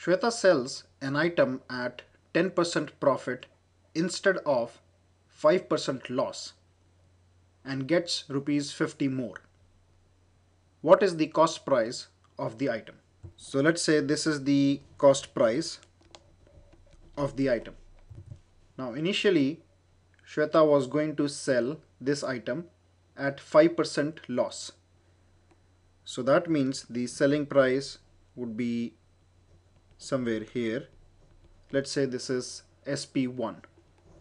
Shweta sells an item at 10% profit instead of 5% loss and gets rupees 50 more. What is the cost price of the item? So let's say this is the cost price of the item. Now initially Shweta was going to sell this item at 5% loss. So that means the selling price would be somewhere here. Let's say this is SP1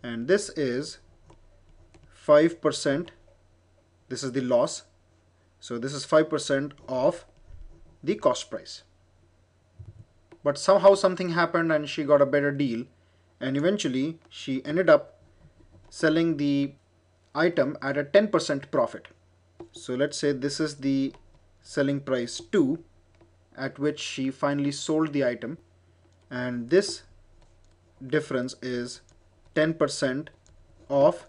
and this is 5%. This is the loss. So this is 5% of the cost price. But somehow something happened and she got a better deal, and eventually she ended up selling the item at a 10% profit. So let's say this is the selling price 2 at which she finally sold the item, and this difference is 10% of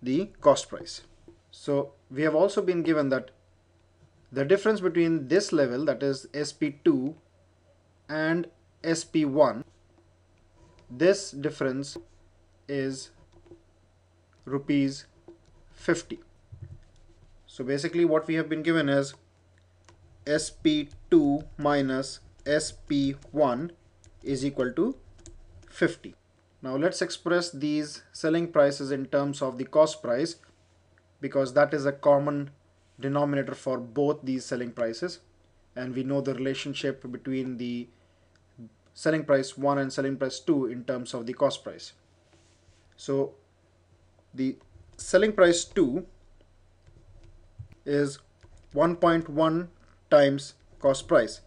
the cost price. So we have also been given that the difference between this level, that is SP2 and SP1, this difference is rupees 50. So basically what we have been given is SP2 minus SP1 is equal to 50. Now let's express these selling prices in terms of the cost price, because that is a common denominator for both these selling prices, and we know the relationship between the selling price 1 and selling price 2 in terms of the cost price. So the selling price 2 is 1.1 times cost price.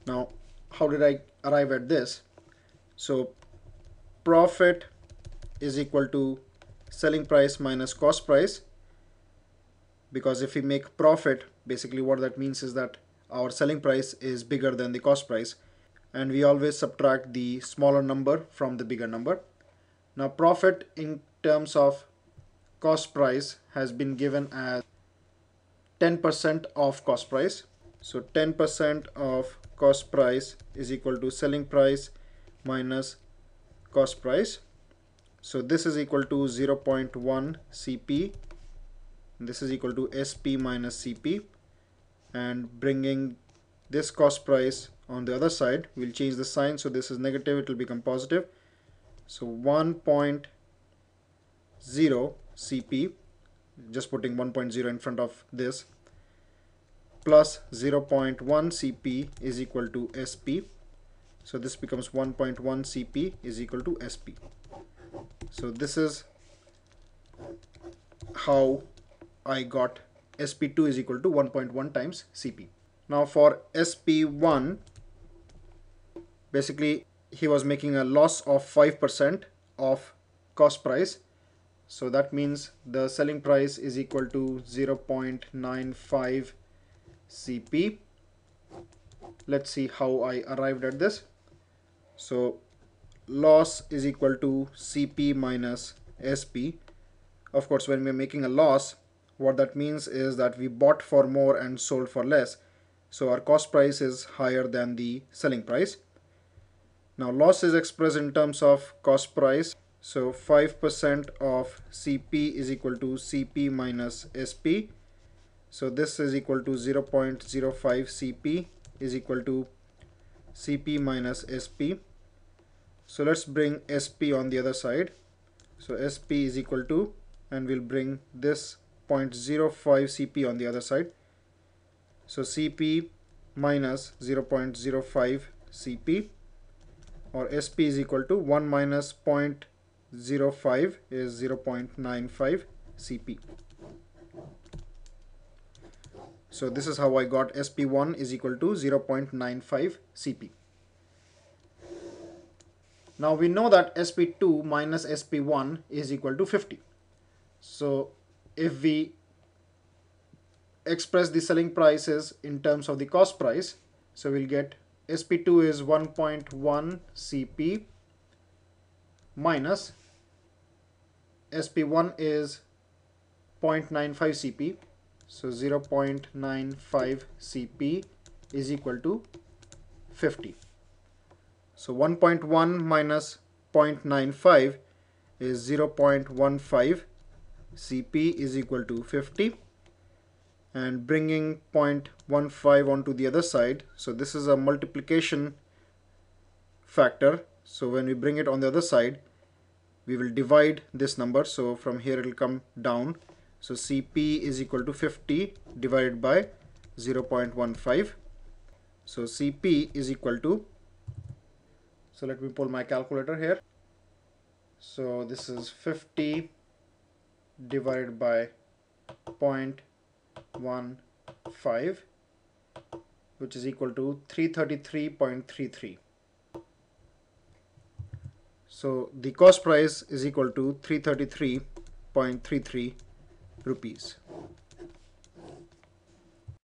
Now how did I arrive at this? So profit is equal to selling price minus cost price, because if we make profit, basically what that means is that our selling price is bigger than the cost price, and we always subtract the smaller number from the bigger number. Now profit in terms of cost price has been given as 10% of cost price. So 10% of cost price is equal to selling price minus cost price. So this is equal to 0.1 CP. This is equal to SP minus CP, and bringing this cost price on the other side, we'll change the sign. So this is negative, it will become positive. So 1.0 CP, just putting 1.0 in front of this, plus 0.1 CP is equal to SP. So this becomes 1.1 CP is equal to SP. So this is how I got SP2 is equal to 1.1 times CP. Now for SP1, basically he was making a loss of 5% of cost price. So that means the selling price is equal to 0.95 CP. Let's see how I arrived at this. So loss is equal to CP minus SP. Of course, when we're making a loss, what that means is that we bought for more and sold for less. So our cost price is higher than the selling price. Now loss is expressed in terms of cost price. So 5% of CP is equal to CP minus SP. So this is equal to 0.05 CP is equal to CP minus SP. So let's bring SP on the other side. So SP is equal to, and we'll bring this 0.05 CP on the other side. So CP minus 0.05 CP, or SP is equal to 1 minus 0.05 is 0.95 CP. So this is how I got SP1 is equal to 0.95 CP. Now we know that SP2 minus SP1 is equal to 50. So if we express the selling prices in terms of the cost price, so we'll get SP2 is 1.1 CP minus SP1 is 0.95 CP. So 0.95 CP is equal to 50. So 1.1 minus 0.95 is 0.15. Cp is equal to 50, and bringing 0.15 onto the other side, so this is a multiplication factor, so when we bring it on the other side we will divide this number, so from here it will come down. So Cp is equal to 50 divided by 0.15. So Cp is equal to, so let me pull my calculator here. So this is 50 divided by 0.15, which is equal to 333.33. So the cost price is equal to 333.33 rupees.